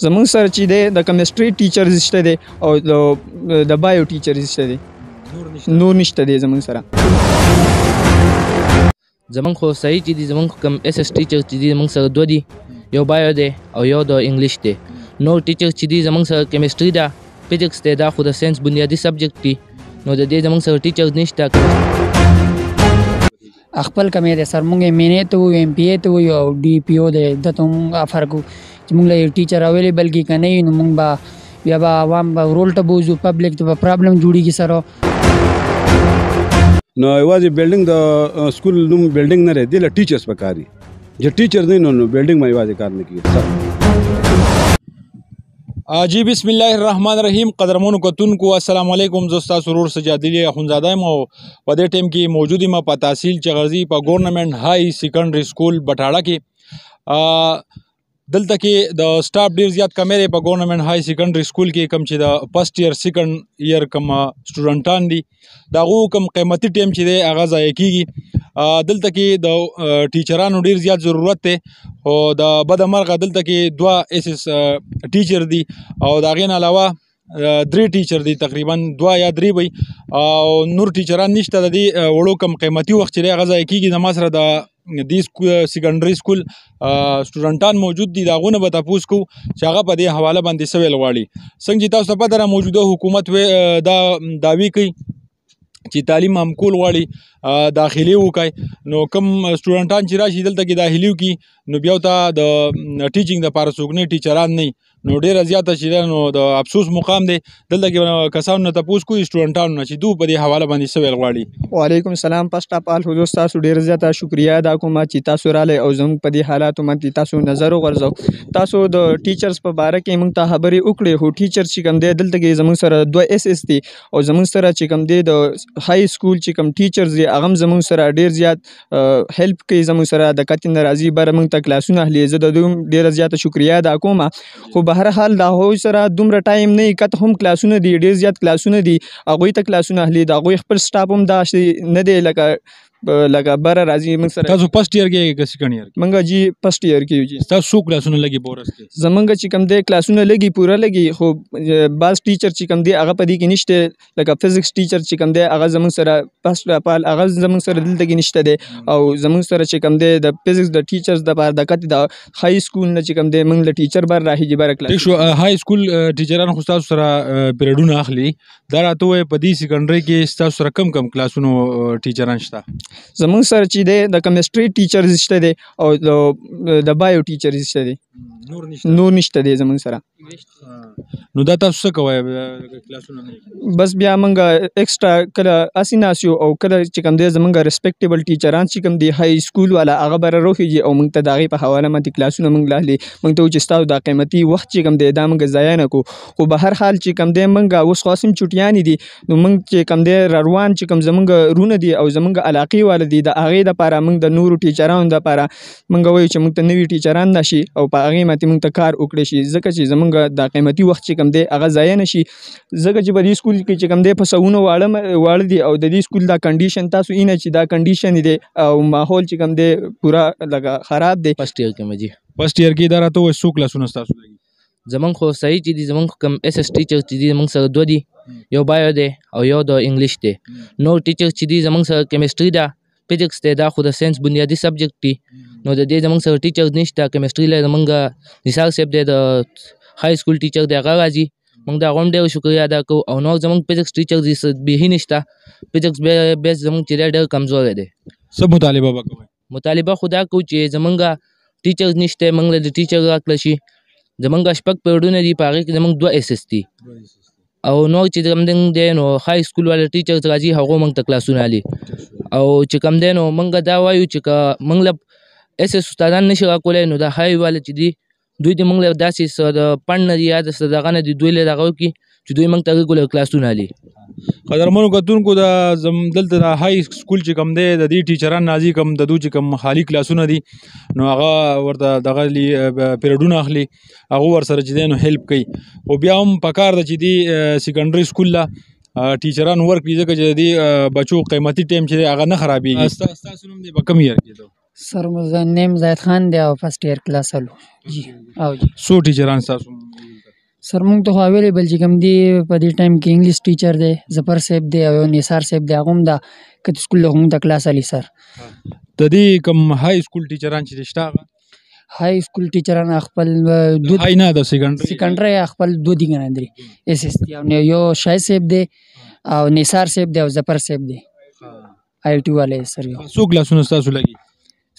زمونږ سره چې دی د کیمستري ټیچر شته دی او د بایو ټیچر شته دی. نور نشته دی زمونږ سره. زمونږ خو صحیح چې دي زمونږ کوم اس اس ټیچر چې دي زمونږ سره دوه دي، یو بایو دی او یو د انګلیش دی. نور ټیچر چې دي زمونږ سره کیمستري ده، فزیکس دی، دا خو د ساینس بنیادي سبجیکټ دي، نو د دې زمونږ سره ټیچر نشته. خپل کمې دی سر مونږ ایم این اے ته وایو، ایم پی اے ته وایو او ډي پی او دی. دته مونږ فرق کوو چې مونږ له ټیچر اویلیبل کي که نه وي نو مونږ به بیا به عوام به رول ته بوځو، پبلک ته به پرابلم جوړېږي سره. نو یوازې بلډینګ د سکول نوم بلډینګ نه دی، دې له ټیچرس پکار دي. چې ټیچر نه نو بلډینګ ما یوازې کار نه کیږي. جی بسم الله الرحمن الرحیم. قدرمنو کتونکو السلام علیکم. زه ستاسو ورور سجادلی اخونزاده یم او په دې ټیم کې موجود یم په تحصیل چغرزي په ګورنمنټ های سیکنډري سکول بټاړه کې. دلته کې د سټاف ډیر زیات کمې دی په ګورنمنټ های سیکنډري سکول کې، کوم چې د فرست ایئر سیکنډ ایئر کوم سټوډنټان دي د هغو کوم قیمتي ټیم چې دی هغه ضایع کیږي. دلته کې د ټیچرانو ډیر زیات ضرورت دی، خو د بده مرغه دلته کې دوه اس اس ټیچر دي او د هغې نه علاوه درې ټیچر دي، تقریبا دوه یا درې وي او نور ټیچران نشته. د دې وړو کم قیمتي وخت چې دی هغه ضایع کیږي. زما سره د دې سیکنډري سکول سټوډنټان موجود دي، د هغو نه به تپوس کوو چې هغه په دې حواله باندې څه ویل غواړي. څنګه چې تاسو ته پته ده موجوده حکومت دا دعوی کوي چې تعلیم هم کول غواړي داخلي وکړي، نو کوم سټوډنټان چې راشي دلته کې داخلي وکړي نو بیا ورته د ټیچینګ دپاره څوک نه ټیچران نه نو ډېره زیاته چې ده نو د افسوس مقام دی. دلته کې کسانو نه تپوس کوي سټوډنټانو نه چې دوی په دې حواله باندې څه ویل غواړي. وعلیکم السلام. فرسټ اف آل حضور تاسو ډېره زیاته شکریه ادا کوم چې تاسو رالی او زموږ په دې حالاتو باندې تاسو نظر وغورځو. تاسو د ټیچرز په باره کې موږ ته خبرې وکړې، خو ټیچر چې کوم دی دلته کې زموږ سره دوه اس اس دي او زموږ سره چې کوم دی د های سکول چې کوم ټیچرز دي هغه هم زموږ سره ډېر زیات هیلپ کوي، زموږ سره د کتې نه راځي بره موږ ته کلاسونه اخلي. زه د دوی ډېره زیاته شکریه ادا کوم. خو به هر حال د هغوی سره دومره ټایم نه وي، کته هم کلاسونه دي، ډېر زیات کلاسونه دي، هغوی ته کلاسونه اخلي. د هغوی خپل سټاف هم داسې نه دی لکه بره راځي موږ سره. تاسو فرست ایئر کې که سیکنډ ایئر کې؟ موږ جی فرست ایئر کې یو. جی تاسو څو کلاسونه لګي په ورځ کې؟ زمونږ چې کوم دی کلاسونه لګي پوره لګي، خو بعض ټیچر چې کوم دی هغه په دې کې نشته، لکه فزیکس ټیچر چې کوم دی هغه زمونږ سره فرسټ اف آل هغه زمونږ سره دلته کې نشته دی، او زمونږ سره چې کوم دی د فزیکس د ټیچرز دپاره د کتې د های سکول نه چې کوم دی موږ له ټیچر بر راخېږي بره کلاس. ټیک شو. های سکول ټیچران خو ستاسو سره پیریډونه اخلي، دا راته ووایه په دې سیکنډري کې ستاسو سره کم کم کلاسونو ټیچران شته؟ زمونږ سره چې دی د کیمستري ټیچر شته دی او د بایو ټیچر شته دی، نور نشته دی زمونږ سره. نو دا تاسو څه کوئ کلاسونه نه؟ بس بیا موږ ایکسټرا کله هسې ناست یو او کله چې کوم دی زمونږ ریسپیکټیبل ټیچران چې کوم دی های سکول والا هغه بره راخېږي او موږ ته د هغې په حواله باندې کلاسونه موږ له اخلي. موږ ته وایي چې ستاسو دا قیمتي وخت چې کوم دی دا موږ ضایع نه کړو. خو به هر حال چې کوم دی موږ اوس خو هسې چوټیانې دي، نو موږ چې کوم دی راروان چې کوم زموږ رونه دي او زموږ علاقې والا دي د هغې دپاره موږ د نورو ټیچرانو دپاره موږ وایو چې موږ ته نوي ټیچران راشي او په هغې باندې موږ ته کار وکړی شي، ځکه چې زموږ دا قیمتي وخت چې کوم دی هغه ضایع نه شي. ځکه چې په دې سکول کې چې کوم دی په سوونه واړه دي او د دې سکول دا کنډیشن تاسو اینه چې دا کنډیشن دی او ماحول چې کوم دی پوره لکه خراب دی. فرست ایئر کې مجي فرست ایئر کې دا راته وایي څو کلاسونه ستاسو لګي؟ زمونږ خو صحیح چې دي زمونږ کوم اس اس ټیچر چې دي زمونږ سره دوه دي، یو بایو دی او یو د انګلیش دی. نور ټیچر چې دي زمونږ سره کیمستري ده، فزیکس دی، دا خو د ساینس بنیادي سبجیکټ دي، نو د دې زمونږ سره ټیچر نشته. کیمستري له زمونږ نثار صاحب دی د های سکول ټیچر دی هغه راځي، موږ د هغه هم ډېر شکریه ادا کوو. او نور زمونږ فزیکس ټیچر بیخي نشته، فزیکس بیس زمونږ چې دی ډېر کمزوری دی. څه مطالبه به کوئ؟ مطالبه خو دا کوو چې زمونږ ټیچر نشته، موږ له د ټیچر راکړه شي. زمونږ شپږ پیریډونه دي، په هغې کې زمونږ دوه اس اس دي او نور چې کوم دی نو های سکول والا ټیچر راځي هغو موږ ته کلاسونه اخلي. او چې کوم دی نو موږ دا وایو چې که موږ له اس اس استادان نشي راکولی نو دا های والا چې دي دوی دې موږ له داسې څه د پڼ نه دي یا د څه دغه نه دي دوی له دغه وکړي چې دوی موږ ته ریګولر کلاسونه اخلي. قدرمنو کتونکو دلته د های سکول چې کوم دی د دې ټیچران راځي کوم د دوی چې کوم خالي کلاسونه دي نو هغه ورته دغه پیریډونه اخلي، هغه ورسره چې دی نو هیلپ کوي. خو بیا هم پکار ده چې دې سیکنډري سکول له ټیچران ورکړي، ځکه چې د دې بچو قیمتي ټایم چې دی هغه نه خرابېږي. ستاسو نوم دی په کوم ایئر کې دی؟ سر نیم زاید خان دی او فرست ایئر کلاس الو. جی او جی څو ټیچران ستاسو؟ سر مونږ ته خو اویلیبل چې کوم دی په دې ټایم کې انګلیش ټیچر دی، ظفر صاحب دی او نثار صاحب دی، هغه هم د کت سکول له مونږ ته کلاس علي سر. د دې کوم های سکول ټیچران چې شته هغه های سکول ټیچران خپل دو های نه د سیکنډري خپل دو دي کنه درې اس اس تی او یو شاهد صاحب دی او نثار صاحب دی او ظفر صاحب دی آی ټي والے سر. یو څو کلاسونه تاسو لګي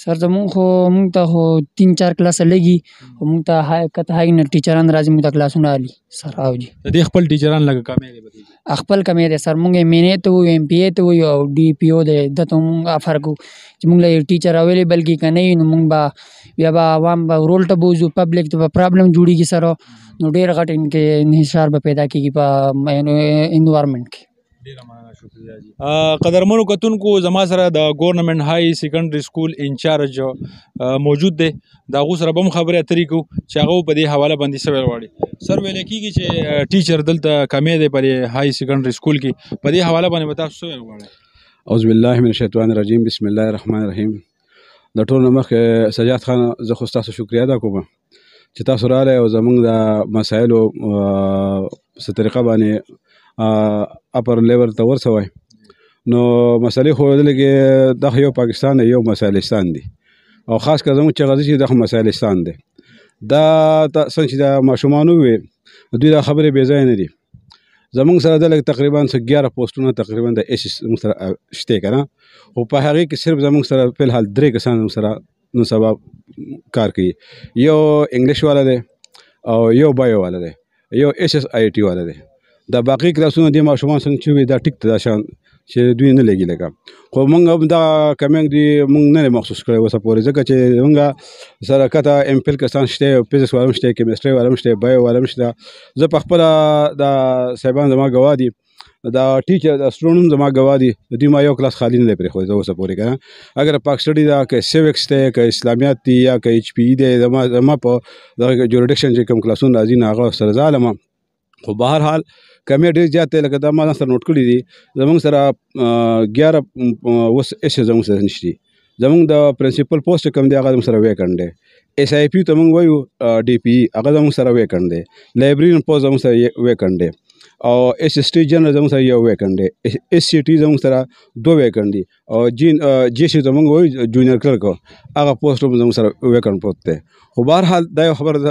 سر زمونږ خو مونږ ته خو 3-4 کلاسه لګي او مونږ ته های کته های نه ټیچران راځي مونږ ته کلاسونه علي سر. او جی د دې خپل ټیچران لګه کامې دی خپل کمې دی سر. مونږ مینې ته وایو ایم پی ای ته وایو او ډي پی او دی دته مونږ افر کوو چې مونږ له ټیچر اویلیبل کړي که نه وي نو مونږ به بیا به عوام به رول ته بوځو، پبلک ته به پرابلم جوړېږي سره، نو ډېر غټ انحصار به پیدا کېږي په انوایرمنټ کې. قدرمنو کتونکو زما سره د ګورنمنټ های سیکنډري سکول انچارج موجود دی، د هغو سره به هم خبرې اترې کوو چې هغه په دې حواله باندې څه ویل غواړي. سر ویلی کېږي چې ټیچر دلته کمی دی په دې های سیکنډري سکول کې، په دې حواله باندې به تاسو څه ویل غواړئ؟ اعوذ بالله من الشیطان الرجیم، بسم الله الرحمن الرحیم. د ټول نه مخکې سجاد خان زه خو ستاسو شکریه ادا کوم چې تاسو راغلی او زموږ د مسایلو څه طریقه باندې اپر لیول ته ورسوئ. نو مسلې خو دلته کې دغه یو پاکستان یو مسایلستان دی او خاص کر زموږ چې غزي چې دغه مسایلستان دی دا څنګه چې د ماشومانو وي دوی دا خبرې بې ځایه نه دي. زموږ سره دلته تقریبا 11 پوسټونه تقریبا د ایس موږ سره شته کنه، او په هغه کې صرف زموږ سره په الحال 3 کسان موږ سره نو سبب کار کوي، یو انګلیش والا دی او یو بایو والا دی، یو ایس اس آی ټي والا دی. دا باقي کلاسونه د ماشومان څنګه چې وي دا ټیک ته دا شان چې دوی نه لګي لګا، خو موږ هم دا کمنګ دی موږ نه محسوس کړی وسه پورې، ځکه چې موږ سره کته ایم پیل کسان شته، فزیکس والا شته، کیمستري والا شته، بایو والا شته. زه په خپل دا صاحبان زما گواه دي، دا ټیچر دا سټوډنټ زما گواه دي، دوی ما یو کلاس خالی نه پرې خو زه وسه پورې کنه. اگر پاک سټډي دا که سیوکس ته که اسلامیات دی یا که ایچ پی دی زما په دا جوریډکشن چې کوم کلاسونه راځي نه هغه سره ظالم، خو بهر حال کمی ډېر زیات دی. لکه دا ما سره نوټ کړي دي زموږ سره 11 اوس ایس زموږ سره نشته. زموږ د پرنسپل پوسټ کوم دی هغه زموږ سره ویکنډ دی، ایس آی پی ته موږ وایو ډي پی هغه زموږ سره ویکنډ دی، لایبرریان پوسټ زموږ سره ویکنډ دی او ایس اس ټي جنرال زموږ سره یو ویکنډ دی، ایس سی ټي زموږ سره 2 ویکنډ دي او جی سی ته موږ وایو جونیئر کلرک هغه پوسټ هم زموږ سره ویکنډ پروت دی. خو بهر حال دا یو خبر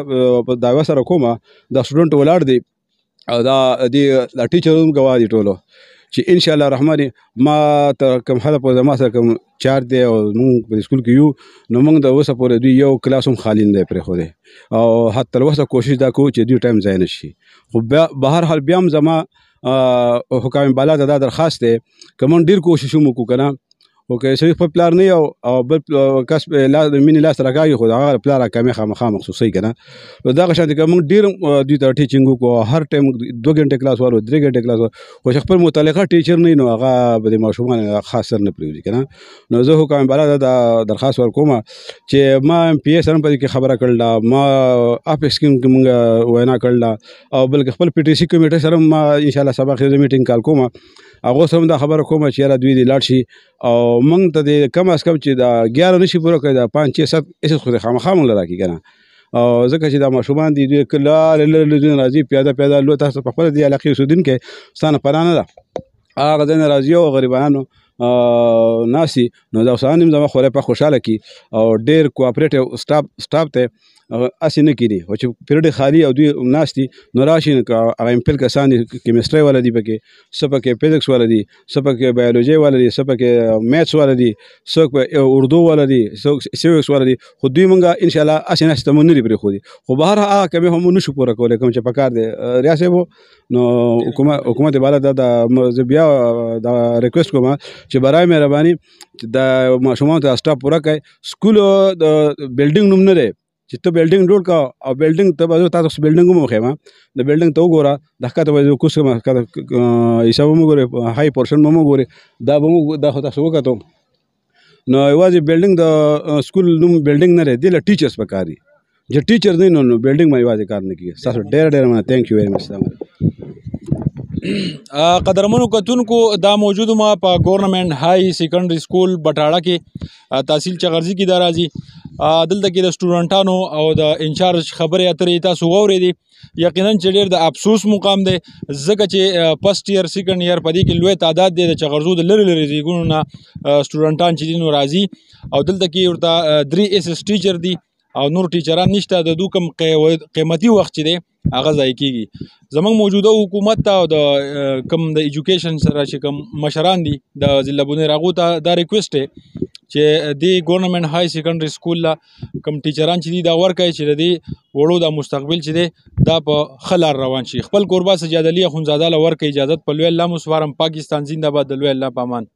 په دعوه سره کومه دا سټوډنټ ولاړ دی او دا ټیچر هم گواه دي ټولو چې ان شاء الله الرحمن ما ته کوم حاله په زما سره کوم 4 دی او موږ په سکول کې یو نو موږ د اوسه پورې دوی یو کلاس هم خالی نه پرې خو دی او حتی اوسه کوشش دا کوو چې دوی ټایم ځای نشي. خو بهر حال بیا هم زما حکام بالا ته دا درخواست دی که موږ ډېر کوشش وکړو که نه او که صرف په پلار نه او بل کس مینې لاس راکاږي خو د هغه پلار راکامې خامخا مخصوصي که نه. نو دغه شان که موږ ډېر دوی ته ټیچینګ وکړو، هر ټایم 2 غنټې کلاس والو 3 غنټې کلاس والو، خو چې خپل متعلقه ټیچر نه نو هغه به د ماشومان خاص سر نه پرېږدي که نه. نو زه حکام بالا ته دا درخواست ورکوم چې ما ایم پی ای سره په کې خبره کړله، ما اپ اسکیم کې موږ وینا کړله او بلکې خپل پی ټي سی کمیټه سره ما انشاءالله سبا خیزه میټینګ کال کوم، هغه سره دا خبره کوم چې یاره دوی دې لاړ شي او موږ ته د کم از کم چې دا 11 نشي پوره کړی دا 5-6-7 ایس خو د خامخا موږ راکړي که نه. او ځکه چې دا ماشومان دي دوی لارې لرې راځي پیاده لو تاسو په خپله دې علاقې اوسېدونکی ستانه پناه نه ده، هغه ځای نه راځي او غریبانو ناسي نو دا اوسان هم زما خورای په خوشحاله کړي او ډېر کوآپریټیو سټاف ته هسې نه کړي، خو چې پیریډ خالي او دوی ناست دي نو راشي هغه امپل کسان دي، کیمسټري والا دي پکې، څه پکې فزیکس والا دي، څه پکې بایولوژي والا دي، څه پکې میتھس والا دي، څوک په اردو والا دي، څوک سیوکس والا دي، خو دوی مونږه انشاءالله هسې ناست ته مونږ نه دي پرېښودي. خو بهر هغه کمې هم نشو پوره کولی کوم چې پکار دی ریاست صاحب. نو حکومت بالا دا زه بیا دا ریکویسټ کوم چې برای مهرباني د ماشومانو ته سټاف پوره کړئ. سکول د بلډینګ نوم نه دی چې ته بلډینګ جوړ کړه او بلډینګ ته به تاسو بلډینګ هم وښیم، د بلډینګ ته وګوره د ښکته به کوز کوم حساب هم وګورئ، های پورشن به هم وګورئ، دا به موږ دا خو تاسو وکتو. نو یوازې بلډینګ د سکول نوم بلډینګ نه دی، دې له ټیچرس پکار دي، چې ټیچر دی نو بلډینګ باندې یوازې کار نه کېږي. تاسو ډېر مننه، تھینک یو ویری مچ. قدرمنو کتونکو دا موجود ما په ګورنمنټ های سیکنډري سکول بټاړه کې تحصیل چغرزي کې دا راځي. دلته کې د سټوډنټانو او د انچارج خبرې اترې تاسو واورېدې یقینا چې ډېر د افسوس مقام دی ځکه چې فرست ایئر سیکنډ ایئر په دې کې لوی تعداد دی د چغرزو د لرې لرې ځایونو نه سټوډنټان چې دي نو راځي او دلته کې ورته 3 SS ټیچر دي او نور ټیچران نشته د دوی کوم قیمتي وخت چې دی هغه ضایع کیږي زموږ موجوده حکومت ته او د کوم د ایجوکیشن سره چې کوم مشران دي د ضلع بونیر هغو ته دا ریکویسټ دی چې دې ګورنمنټ های سیکنډري سکول له کوم ټیچران چې دي دا ورکوي چې د دې وړو د مستقبل چې دی دا په ښه لار روان شي خپل کوربه سجاد علي اخونزاده له ورکوي اجازت په لوی الله مو سپارم پاکستان زنده باد د لوی الله په امان